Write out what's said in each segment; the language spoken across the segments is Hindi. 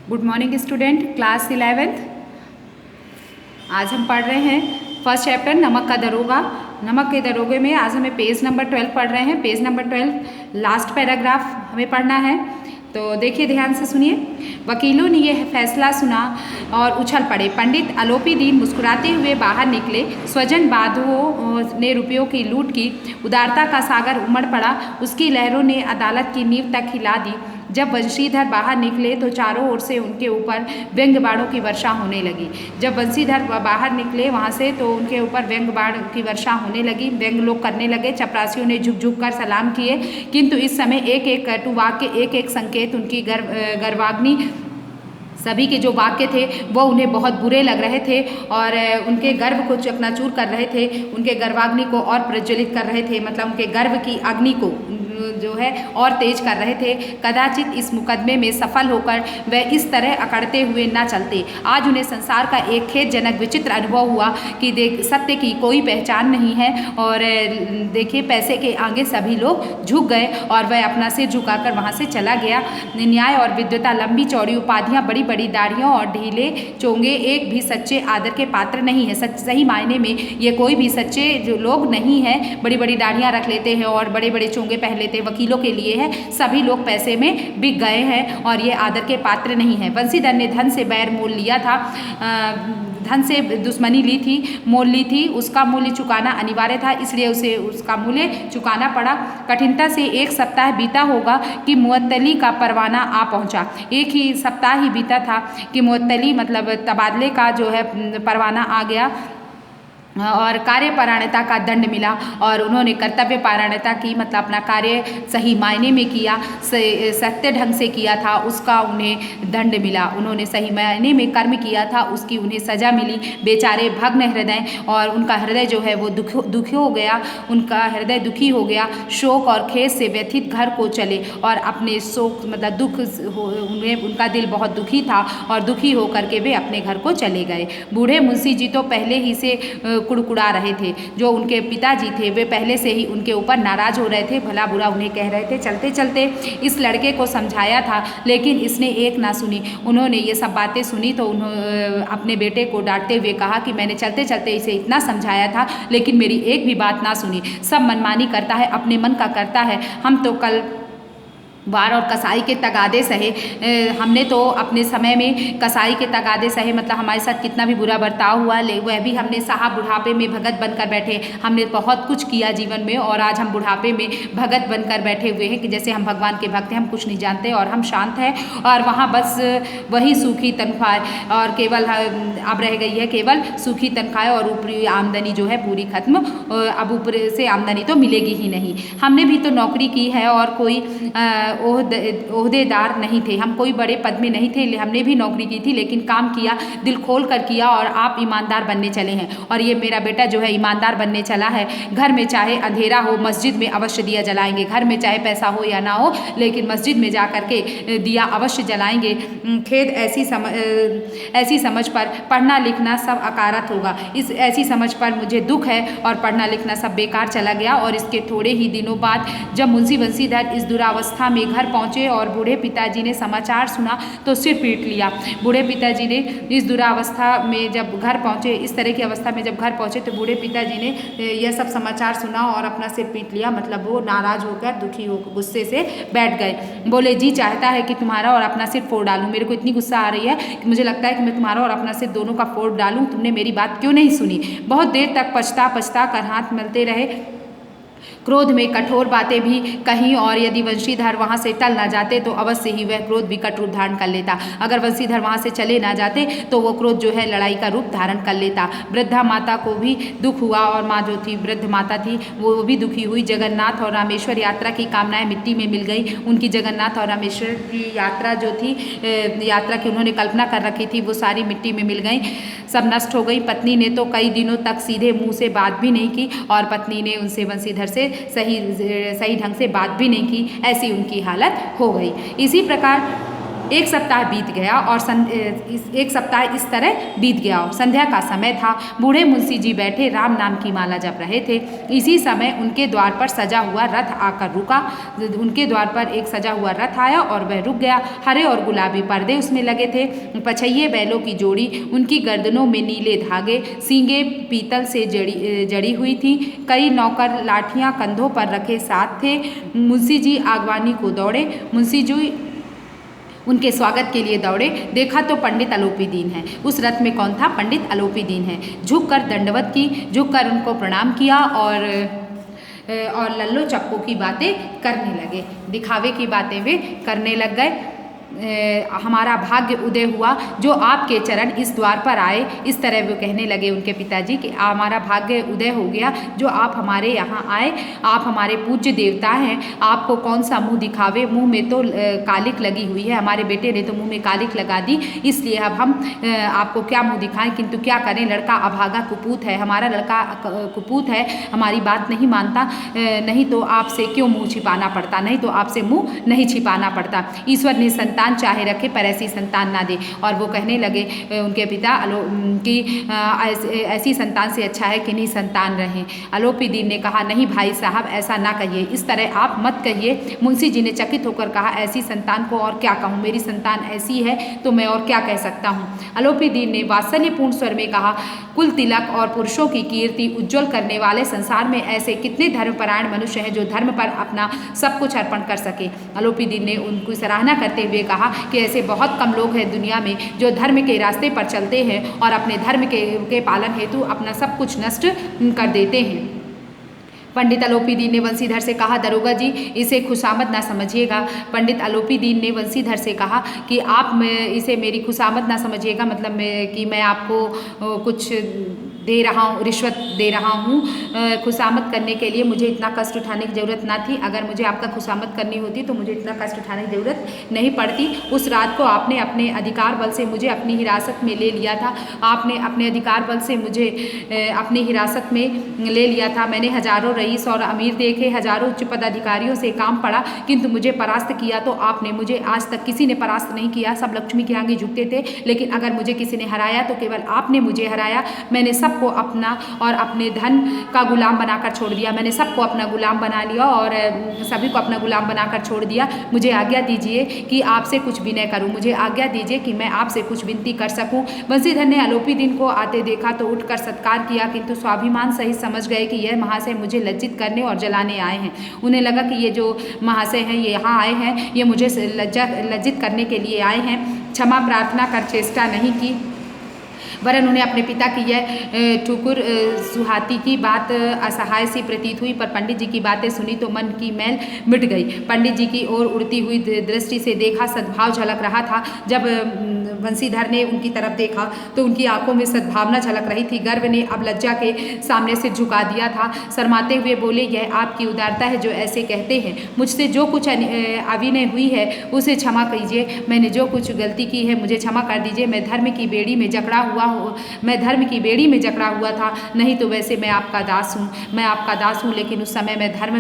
Good morning student, class 11th। आज हम पढ़ रहे हैं फर्स्ट चैप्टर नमक का दरोगा। नमक के दरोगे में आज हमें पेज नंबर 12 पढ़ रहे हैं। पेज नंबर 12 लास्ट पैराग्राफ हमें पढ़ना है, तो देखिए ध्यान से सुनिए। वकीलों ने यह फैसला सुना और उछल पड़े। पंडित आलोपी दीन मुस्कुराते हुए बाहर निकले। स्वजन बांधवों ने रुपयों की लूट की। उदारता का सागर उमड़ पड़ा। उसकी लहरों ने अदालत की नींव तक हिला दी। जब वंशीधर बाहर निकले तो चारों ओर से उनके ऊपर व्यंग्य बाणों की वर्षा होने लगी। जब वंशीधर बाहर निकले वहाँ से तो उनके ऊपर व्यंग्य बाण की वर्षा होने लगी। व्यंग्य लोग करने लगे। चपरासियों ने झुक झुक कर सलाम किए, किंतु इस समय एक एक कटु वाक्य, एक एक संकेत उनकी गर्वाग्नि, सभी के जो वाक्य थे वो उन्हें बहुत बुरे लग रहे थे और उनके गर्व को चकनाचूर कर रहे थे। उनके गर्वाग्नि को और प्रज्वलित कर रहे थे, मतलब उनके गर्व की अग्नि को जो है और तेज कर रहे थे। कदाचित इस मुकदमे में सफल होकर वे इस तरह अकड़ते हुए न चलते। आज उन्हें संसार का एक खेदजनक विचित्र अनुभव हुआ कि सत्य की कोई पहचान नहीं है। और देखिए, पैसे के आगे सभी लोग झुक गए और वह अपना सिर झुकाकर वहाँ से चला गया। न्याय और विद्वता, लंबी चौड़ी उपाधियाँ, बड़ी बड़ी दाढ़ियाँ और ढीले चोंगे एक भी सच्चे आदर के पात्र नहीं है। सही मायने में ये कोई भी सच्चे जो लोग नहीं हैं। बड़ी बड़ी दाढ़ियाँ रख लेते हैं और बड़े बड़े चोंगे पहन लेते हैं। वकीलों के लिए है, सभी लोग पैसे में बिक गए हैं और ये आदर के पात्र नहीं है। वंशीधर ने धन से बैर मोल लिया था, धन से दुश्मनी ली थी, मोल ली थी। उसका मूल्य चुकाना अनिवार्य था, इसलिए उसे उसका मूल्य चुकाना पड़ा। कठिनता से एक सप्ताह बीता होगा कि मुअत्तली का परवाना आ पहुंचा। एक ही सप्ताह ही बीता था कि मुअत्तली मतलब तबादले का जो है परवाना आ गया और कार्यपरायणता का दंड मिला। और उन्होंने कर्तव्य पारायणता की, मतलब अपना कार्य सही मायने में किया, सत्य ढंग से किया था, उसका उन्हें दंड मिला। उन्होंने सही मायने में कर्म किया था, उसकी उन्हें सजा मिली। बेचारे भग्न हृदय, और उनका हृदय जो है वो दुखी हो गया। उनका हृदय दुखी हो गया। शोक और खेद से व्यथित घर को चले और अपने शोक मतलब दुख उन्हें, उनका दिल बहुत दुखी था और दुखी होकर के वे अपने घर को चले गए। बूढ़े मुंशी जी तो पहले ही से कुड़कुड़ा रहे थे। जो उनके पिताजी थे वे पहले से ही उनके ऊपर नाराज हो रहे थे, भला बुरा उन्हें कह रहे थे। चलते चलते इस लड़के को समझाया था, लेकिन इसने एक ना सुनी। उन्होंने ये सब बातें सुनी तो उन्होंने अपने बेटे को डांटते हुए कहा कि मैंने चलते चलते इसे इतना समझाया था, लेकिन मेरी एक भी बात ना सुनी। सब मनमानी करता है, अपने मन का करता है। हम तो कल वार और कसाई के तगादे सहे। हमने तो अपने समय में कसाई के तगादे सहे, मतलब हमारे साथ कितना भी बुरा बर्ताव हुआ, वह भी हमने सहा। बुढ़ापे में भगत बनकर बैठे। हमने बहुत कुछ किया जीवन में और आज हम बुढ़ापे में भगत बनकर बैठे हुए हैं कि जैसे हम भगवान के भक्त हैं, हम कुछ नहीं जानते और हम शांत हैं। और वहाँ बस वही सूखी तनख्वाह और केवल अब रह गई है केवल सूखी तनख्वाह और ऊपरी आमदनी जो है पूरी खत्म। अब ऊपर से आमदनी तो मिलेगी ही नहीं। हमने भी तो नौकरी की है और कोई ओहदेदार नहीं थे, हम कोई बड़े पद में नहीं थे। हमने भी नौकरी की थी, लेकिन काम किया, दिल खोल कर किया। और आप ईमानदार बनने चले हैं और ये मेरा बेटा जो है ईमानदार बनने चला है। घर में चाहे अंधेरा हो, मस्जिद में अवश्य दिया जलाएंगे। घर में चाहे पैसा हो या ना हो, लेकिन मस्जिद में जा कर के दिया अवश्य जलाएंगे। खेद ऐसी समझ पर पढ़ना लिखना सब अकारत होगा। इस ऐसी समझ पर मुझे दुख है और पढ़ना लिखना सब बेकार चला गया। और इसके थोड़े ही दिनों बाद जब मुंशी वंशीधर इस दुरावस्था में घर पहुंचे और बूढ़े पिताजी ने समाचार सुना तो सिर पीट लिया। बूढ़े पिताजी ने इस दुरावस्था में जब घर पहुंचे, इस तरह की अवस्था में जब घर पहुंचे, तो बूढ़े पिताजी ने यह सब समाचार सुना और अपना सिर पीट लिया। मतलब वो नाराज होकर, दुखी होकर, गुस्से से बैठ गए। बोले, जी चाहता है कि तुम्हारा और अपना सिर फोड़ डालूं। मेरे को इतनी गुस्सा आ रही है कि मुझे लगता है कि मैं तुम्हारा और अपना सिर दोनों का फोड़ डालूं। तुमने मेरी बात क्यों नहीं सुनी? बहुत देर तक पछता कर हाथ मलते रहे। क्रोध में कठोर बातें भी कहीं, और यदि वंशीधर वहाँ से टल ना जाते तो अवश्य ही वह क्रोध भी कट रूप धारण कर लेता। अगर वंशीधर वहाँ से चले ना जाते तो वो क्रोध जो है लड़ाई का रूप धारण कर लेता। वृद्धा माता को भी दुख हुआ और माँ जो थी, वृद्ध माता थी, वो भी दुखी हुई। जगन्नाथ और रामेश्वर यात्रा की कामनाएं मिट्टी में मिल गई। उनकी जगन्नाथ और रामेश्वर की यात्रा जो थी, यात्रा की उन्होंने कल्पना कर रखी थी, वो सारी मिट्टी में मिल गई, सब नष्ट हो गई। पत्नी ने तो कई दिनों तक सीधे मुँह से बात भी नहीं की और पत्नी ने उनसे वंशीधर से सही ढंग से बात भी नहीं की। ऐसी उनकी हालत हो गई। इसी प्रकार एक सप्ताह बीत गया और एक सप्ताह इस तरह बीत गया और संध्या का समय था। बूढ़े मुंशी जी बैठे राम नाम की माला जप रहे थे। इसी समय उनके द्वार पर सजा हुआ रथ आकर रुका। उनके द्वार पर एक सजा हुआ रथ आया और वह रुक गया। हरे और गुलाबी पर्दे उसमें लगे थे। पछइये बैलों की जोड़ी, उनकी गर्दनों में नीले धागे, सींगे पीतल से जड़ी हुई थी। कई नौकर लाठियां कंधों पर रखे साथ थे। मुंशी जी आगवानी को दौड़े। मुंशी जी उनके स्वागत के लिए दौड़े। देखा तो पंडित अलोपी दीन है। उस रथ में कौन था? पंडित अलोपी दीन है। झुककर दंडवत की, झुककर उनको प्रणाम किया और लल्लो चप्पो की बातें करने लगे। दिखावे की बातें वे करने लग गए। हमारा भाग्य उदय हुआ जो आपके चरण इस द्वार पर आए। इस तरह वो कहने लगे उनके पिताजी कि हमारा भाग्य उदय हो गया जो आप हमारे यहाँ आए। आप हमारे पूज्य देवता हैं। आपको कौन सा मुंह दिखावे? मुंह में तो कालिक लगी हुई है। हमारे बेटे ने तो मुंह में कालिक लगा दी, इसलिए अब हम आपको क्या मुंह दिखाएं? किंतु क्या करें, लड़का अभागा कुपूत है। हमारा लड़का कुपूत है, हमारी बात नहीं मानता। नहीं तो आपसे क्यों मुँह छिपाना पड़ता? नहीं तो आपसे मुँह नहीं छिपाना पड़ता। ईश्वर ने संतान चाहे रखे पर ऐसी संतान ना दे। और वो कहने लगे उनके पिता कि ऐसी संतान से अच्छा है कि नहीं संतान रहे। अलोपी दीन ने कहा, नहीं भाई साहब, ऐसा ना कहिए, इस तरह आप मत कहिए। मुंशी जी ने चकित होकर कहा, ऐसी संतान को और क्या कहूँ? मेरी संतान ऐसी है तो मैं और क्या कह सकता हूँ? अलोपी दीन ने वात्सल्यपूर्ण स्वर में कहा, कुल तिलक और पुरुषों की कीर्ति उज्ज्वल करने वाले संसार में ऐसे कितने धर्मपरायण मनुष्य हैं जो धर्म पर अपना सब कुछ अर्पण कर सके। अलोपी दीन ने उनकी सराहना करते हुए कहा कि ऐसे बहुत कम लोग हैं दुनिया में जो धर्म के रास्ते पर चलते हैं और अपने धर्म के पालन हेतु अपना सब कुछ नष्ट कर देते हैं। पंडित अलोपी दीन ने वंशीधर से कहा, दरोगा जी इसे खुशामद ना समझिएगा। पंडित अलोपी दीन ने वंशीधर से कहा कि आप इसे मेरी खुशामद ना समझिएगा, मतलब कि मैं आपको कुछ दे रहा हूँ, रिश्वत दे रहा हूँ। खुशामद करने के लिए मुझे इतना कष्ट उठाने की ज़रूरत ना थी। अगर मुझे आपका खुशामद करनी होती तो मुझे इतना कष्ट उठाने की ज़रूरत नहीं पड़ती। उस रात को आपने अपने अधिकार बल से मुझे अपनी हिरासत में ले लिया था। आपने अपने अधिकार बल से मुझे अपनी हिरासत में ले लिया था। मैंने हजारों रईस और अमीर देखे, हजारों उच्च पदाधिकारियों से काम पड़ा, किंतु मुझे परास्त किया तो आपने। मुझे आज तक किसी ने परास्त नहीं किया, सब लक्ष्मी के आगे झुकते थे, लेकिन अगर मुझे किसी ने हराया तो केवल आपने मुझे हराया। मैंने सबको अपना और अपने धन का गुलाम बनाकर छोड़ दिया। मैंने सबको अपना गुलाम बना लिया और सभी को अपना गुलाम बनाकर छोड़ दिया। मुझे आज्ञा दीजिए कि आपसे कुछ विनय करूं। मुझे आज्ञा दीजिए कि मैं आपसे कुछ विनती कर सकूं। वंशीधर ने अलोपी दीन को आते देखा तो उठकर सत्कार किया, किंतु स्वाभिमान सहित समझ गए कि यह महाशय मुझे लज्जित करने और जलाने आए हैं। उन्हें लगा कि ये जो महाशय हैं ये यहाँ आए हैं, ये मुझे लज्जित करने के लिए आए हैं। क्षमा प्रार्थना कर चेष्टा नहीं की, वरन उन्हें अपने पिता की यह ठुकुर सुहाती की बात असहाय सी प्रतीत हुई। पर पंडित जी की बातें सुनी तो मन की मैल मिट गई। पंडित जी की ओर उड़ती हुई दृष्टि से देखा, सद्भाव झलक रहा था। जब वंशीधर ने उनकी तरफ देखा तो उनकी आंखों में सद्भावना झलक रही थी। गर्व ने अब लज्जा के सामने से झुका दिया था। शर्माते हुए बोले, यह आपकी उदारता है जो ऐसे कहते हैं। मुझसे जो कुछ अविनय हुई है उसे क्षमा कीजिए। मैंने जो कुछ गलती की है मुझे क्षमा कर दीजिए। मैं धर्म की बेड़ी में जकड़ा हुआ था, नहीं तो वैसे मैं आपका दास हूँ। मैं आपका दास हूँ, लेकिन उस समय मैं धर्म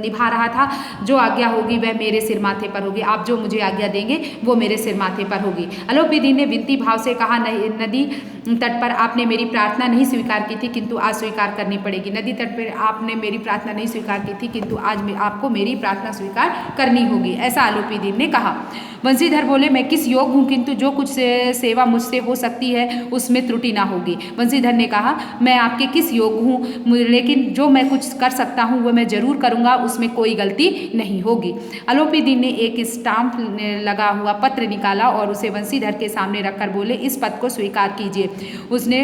निभा रहा था। जो आज्ञा होगी वह मेरे सिर माथे पर होगी। आप जो मुझे आज्ञा देंगे वो मेरे सिर माथे पर होगी। अलोपी दीन ने विनती भाव से कहा, नदी तट पर आपने मेरी प्रार्थना नहीं स्वीकार की थी, किंतु आज स्वीकार करनी पड़ेगी। नदी तट पर आपने मेरी प्रार्थना नहीं स्वीकार की थी, किंतु आज आपको मेरी प्रार्थना स्वीकार करनी होगी, ऐसा अलोपी दीन ने कहा। वंशीधर बोले, मैं किस योग हूँ, किंतु जो कुछ सेवा मुझसे हो सकती है उसमें त्रुटि ना होगी। वंशीधर ने कहा, मैं आपके किस योग हूँ, लेकिन जो मैं कुछ कर सकता हूँ वो मैं जरूर करूँगा, उसमें कोई गलती नहीं होगी। अलोपी दीन ने एक स्टाम्प लगा हुआ पत्र निकाला और उसे वंशीधर के सामने रखकर बोले, इस पद को स्वीकार कीजिए। उसने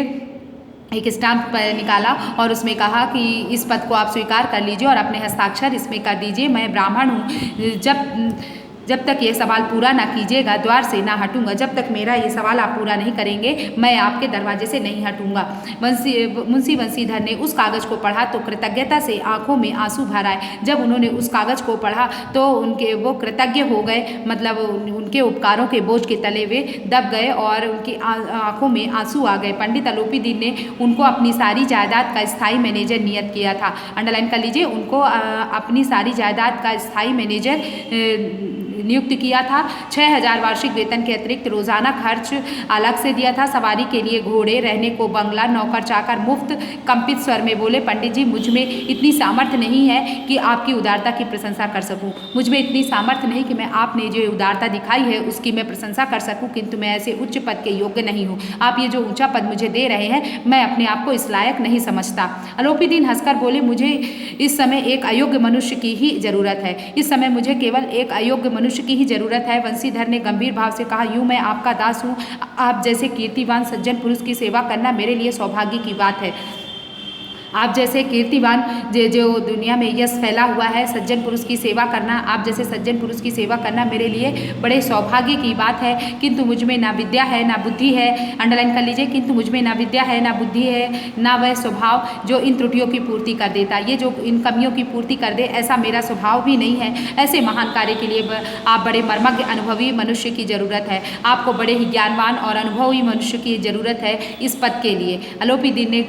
एक स्टाम्प निकाला और उसमें कहा कि इस पद को आप स्वीकार कर लीजिए और अपने हस्ताक्षर इसमें कर दीजिए। मैं ब्राह्मण हूँ, जब तक ये सवाल पूरा ना कीजिएगा द्वार से ना हटूंगा। जब तक मेरा ये सवाल आप पूरा नहीं करेंगे मैं आपके दरवाजे से नहीं हटूंगा। मुंशी वंशीधर ने उस कागज़ को पढ़ा तो कृतज्ञता से आंखों में आंसू भर आए। जब उन्होंने उस कागज़ को पढ़ा तो वो कृतज्ञ हो गए, मतलब उनके उपकारों के बोझ के तले वे दब गए और उनकी आंखों में आंसू आ गए। पंडित अलोपी दीन ने उनको अपनी सारी जायदाद का स्थायी मैनेजर नियत किया था। अंडरलाइन कर लीजिए, उनको अपनी सारी जायदाद का स्थायी मैनेजर नियुक्त किया था। 6,000 वार्षिक वेतन के अतिरिक्त रोजाना खर्च अलग से दिया था। सवारी के लिए घोड़े, रहने को बंगला, नौकर चाकर मुफ्त। कंपित स्वर में बोले, पंडित जी मुझ में इतनी सामर्थ्य नहीं है कि आपकी उदारता की प्रशंसा कर सकूं। मुझ में इतनी सामर्थ्य नहीं कि मैं आपने जो उदारता दिखाई है उसकी मैं प्रशंसा कर सकूं, किंतु मैं ऐसे उच्च पद के योग्य नहीं हूँ। आप ये जो ऊंचा पद मुझे दे रहे हैं, मैं अपने आप को इस लायक नहीं समझता। अलोपीदीन हंसकर बोले, मुझे इस समय एक अयोग्य मनुष्य की ही जरूरत है। इस समय मुझे केवल एक अयोग्य मनुष्य की ही जरूरत है। वंशीधर ने गंभीर भाव से कहा, यूं मैं आपका दास हूँ। आप जैसे कीर्तिवान सज्जन पुरुष की सेवा करना मेरे लिए सौभाग्य की बात है। आप जैसे कीर्तिवान जो दुनिया में यश फैला हुआ है, सज्जन पुरुष की सेवा करना, आप जैसे सज्जन पुरुष की सेवा करना मेरे लिए बड़े सौभाग्य की बात है। किंतु मुझ में ना विद्या है ना बुद्धि है। अंडरलाइन कर लीजिए, किंतु मुझ में ना विद्या है ना बुद्धि है, ना वह स्वभाव जो इन त्रुटियों की पूर्ति कर देता, ये जो इन कमियों की पूर्ति कर दे, ऐसा मेरा स्वभाव भी नहीं है। ऐसे महान कार्य के लिए आप बड़े मर्मज्ञ अनुभवी मनुष्य की जरूरत है। आपको बड़े ही ज्ञानवान और अनुभवी मनुष्य की जरूरत है इस पद के लिए। अलोपीदीन ने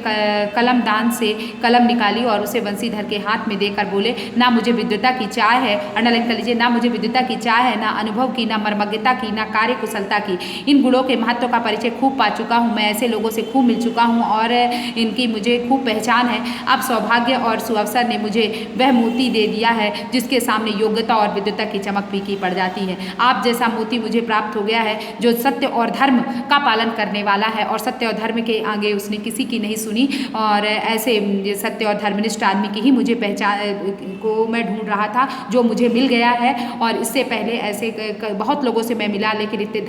कलम दान से कलम निकाली और उसे वंशीधर के हाथ में देकर बोले, ना मुझे विद्वता की चाह है। अंडरलाइन कर लीजिए, ना मुझे विद्वता की चाह है, ना अनुभव की, ना मर्मज्ञता की, ना कार्य कुशलता की। इन गुणों के महत्व का परिचय खूब पा चुका हूँ। मैं ऐसे लोगों से खूब मिल चुका हूँ और इनकी मुझे खूब पहचान है। अब सौभाग्य और सुअवसर ने मुझे वह मोती दे दिया है जिसके सामने योग्यता और विद्वता की चमक फीकी पड़ जाती है। आप जैसा मोती मुझे प्राप्त हो गया है जो सत्य और धर्म का पालन करने वाला है, और सत्य और धर्म के आगे उसने किसी की नहीं सुनी। और ऐसे सत्य और धर्मनिष्ठ आदमी की ही मुझे पहचान को मैं ढूंढ रहा था, जो मुझे मिल गया है। और इससे पहले ऐसे बहुत लोगों से मैं मिला, लेकिन इतने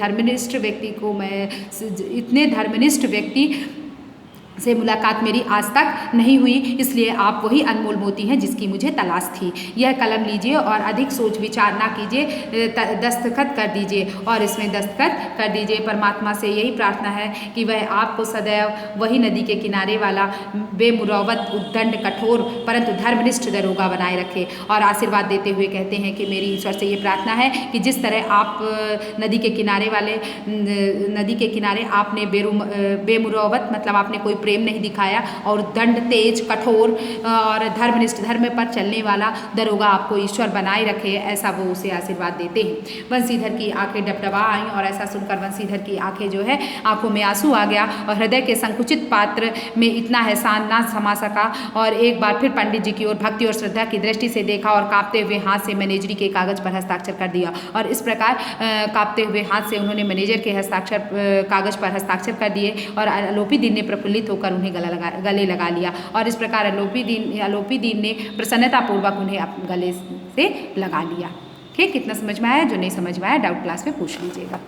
धर्मनिष्ठ व्यक्ति से मुलाकात मेरी आज तक नहीं हुई। इसलिए आप वही अनमोल मोती हैं जिसकी मुझे तलाश थी। यह कलम लीजिए और अधिक सोच विचार ना कीजिए, दस्तखत कर दीजिए और इसमें दस्तखत कर दीजिए। परमात्मा से यही प्रार्थना है कि वह आपको सदैव वही नदी के किनारे वाला बेमुरौवत, उद्दंड, कठोर परंतु धर्मनिष्ठ दरोगा बनाए रखे। और आशीर्वाद देते हुए कहते हैं कि मेरी ईश्वर से ये प्रार्थना है कि जिस तरह आप नदी के किनारे आपने बेमुरौवत मतलब आपने कोई प्रेम नहीं दिखाया, और दंड, तेज, कठोर और धर्मनिष्ठ, धर्म पर चलने वाला दरोगा आपको ईश्वर बनाए रखे, ऐसा वो उसे आशीर्वाद देते हैं। वंशीधर की आंखें डबडबा आईं और ऐसा सुनकर वंशीधर की आंखें जो है आंखों में आंसू आ गया और हृदय के संकुचित पात्र में इतना एहसान ना समा सका। और एक बार फिर पंडित जी की ओर भक्ति और श्रद्धा की दृष्टि से देखा और कांपते हुए हाथ से मैनेजरी के कागज पर हस्ताक्षर कर दिया। और इस प्रकार कांपते हुए हाथ से उन्होंने मैनेजर के कागज पर हस्ताक्षर कर दिए और अलोपीदीन ने प्रफुल्लित होकर उन्हें गले लगा लिया। और इस प्रकार अलोपीदीन ने प्रसन्नतापूर्वक उन्हें गले से लगा लिया। ठीक, कितना समझ में आया? जो नहीं समझ में आया डाउट क्लास में पूछ लीजिएगा।